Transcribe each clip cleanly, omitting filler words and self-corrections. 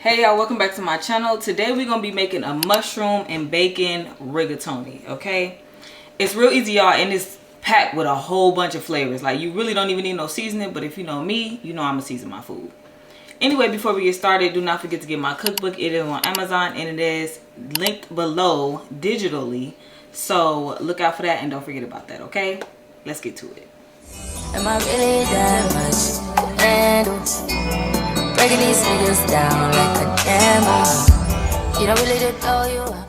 Hey y'all, welcome back to my channel. Today we're gonna be making a mushroom and bacon rigatoni. Okay, it's real easy, y'all, and it's packed with a whole bunch of flavors. Like, you really don't even need no seasoning, but if you know me, you know I'm gonna season my food. Anyway, before we get started, do not forget to get my cookbook. It is on Amazon and it is linked below digitally, so look out for that and don't forget about that. Okay, let's get to it. Am I really that much to handle? Breaking these niggas down like a camel. You don't really know you are.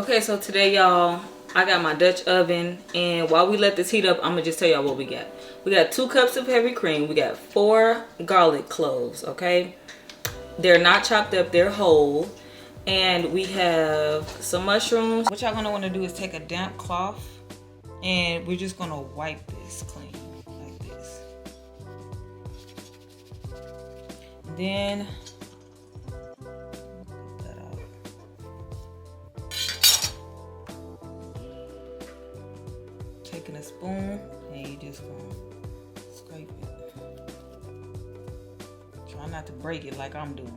Okay, so today, y'all, I got my Dutch oven, and while we let this heat up, I'm gonna just tell y'all what we got. We got 2 cups of heavy cream. We got 4 garlic cloves. Okay, they're not chopped up, they're whole. And we have some mushrooms. What y'all gonna want to do is take a damp cloth, and we're just gonna wipe this clean. Then that out. Taking a spoon and you just gonna scrape it. Try not to break it like I'm doing.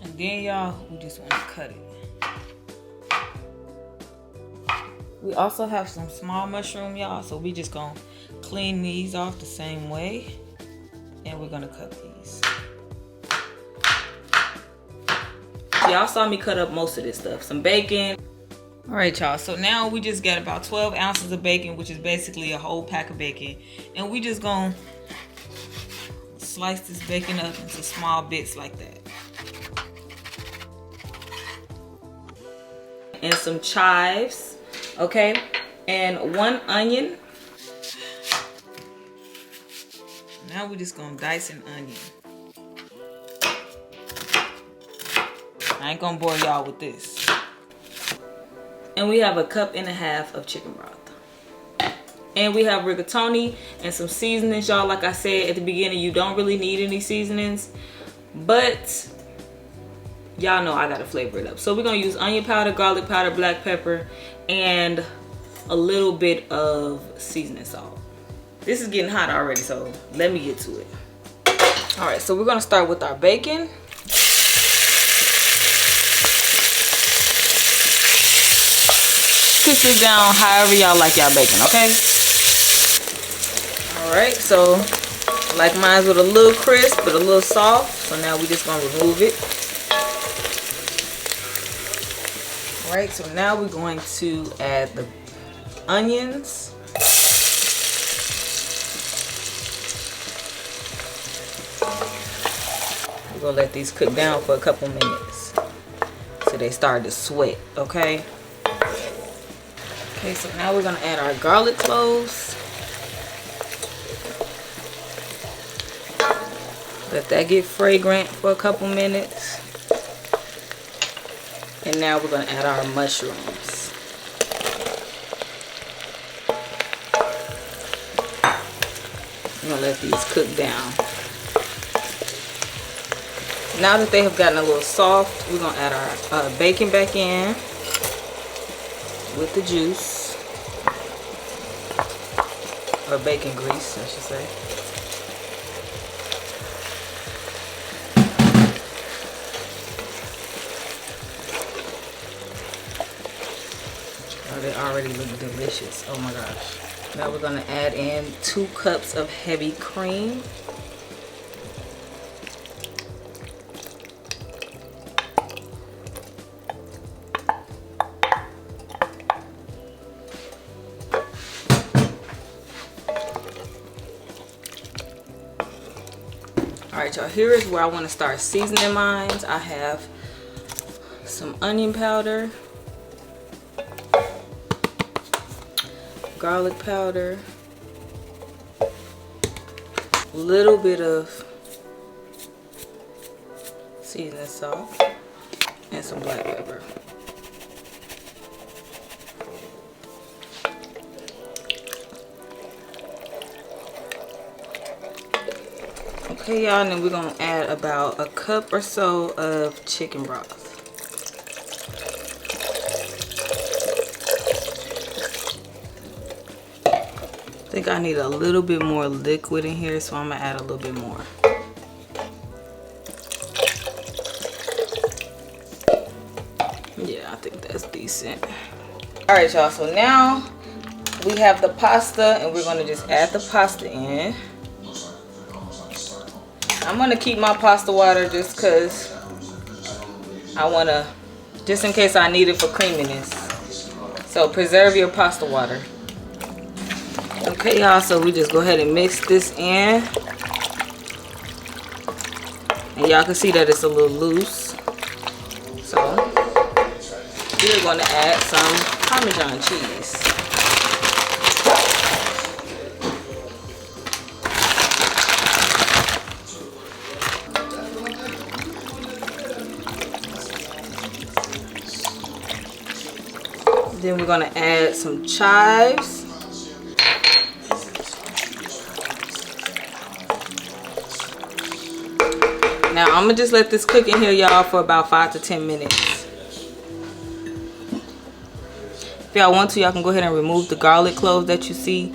And then, y'all, we just want to cut it. We also have some small mushroom, y'all, so we just gonna clean these off the same way, and we're gonna cut these. Y'all saw me cut up most of this stuff. Some bacon. All right, y'all, so now we just got about 12 ounces of bacon, which is basically a whole pack of bacon, and we just gonna slice this bacon up into small bits like that. And some chives, okay, and 1 onion. Now we're just gonna dice an onion. I ain't gonna bore y'all with this. And we have 1.5 cups of chicken broth. And we have rigatoni and some seasonings, y'all. Like I said at the beginning, you don't really need any seasonings, but y'all know I gotta flavor it up. So we're gonna use onion powder, garlic powder, black pepper, and a little bit of seasoning salt. This is getting hot already, so let me get to it. All right, so we're gonna start with our bacon. Cook this down however y'all like y'all bacon, okay? Alright, so I like mine with a little crisp but a little soft. So now we just gonna remove it. Alright, so now we're going to add the onions. We're gonna let these cook down for a couple minutes so they start to sweat, okay? Okay, so now we're gonna add our garlic cloves. Let that get fragrant for a couple minutes. And now we're gonna add our mushrooms. I'm gonna let these cook down. Now that they have gotten a little soft, we're gonna add our bacon back in with the juice, or bacon grease, I should say. Oh, they already look delicious. Oh my gosh. Now we're gonna add in 2 cups of heavy cream. Alright, y'all, here is where I want to start seasoning mine. I have some onion powder, garlic powder, a little bit of seasoning salt, and some black pepper. Okay, y'all, and then we're gonna add about 1 cup or so of chicken broth. I think I need a little bit more liquid in here, so I'm gonna add a little bit more. think that's decent. All right, y'all, so now we have the pasta and we're gonna just add the pasta in. I'm gonna keep my pasta water just cause I wanna, just in case I need it for creaminess. So preserve your pasta water. Okay, y'all, so we just go ahead and mix this in. And y'all can see that it's a little loose. So we're gonna add some Parmesan cheese. Then we're gonna add some chives. Now I'm gonna just let this cook in here, y'all, for about 5 to 10 minutes. If y'all want to, y'all can go ahead and remove the garlic cloves that you see.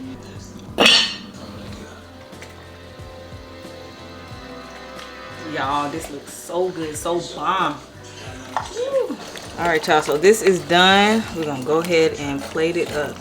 Y'all, this looks so good, so bomb. Woo. All right, y'all, so this is done. We're gonna go ahead and plate it up.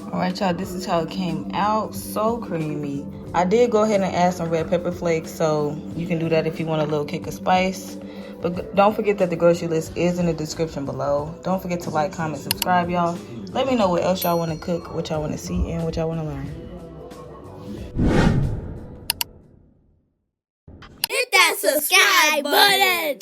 All right, y'all, this is how it came out. So creamy. I did go ahead and add some red pepper flakes, so you can do that if you want a little kick of spice. But don't forget that the grocery list is in the description below. Don't forget to like, comment, subscribe, y'all. Let me know what else y'all want to cook, what y'all want to see, and what y'all want to learn. Hit that subscribe button.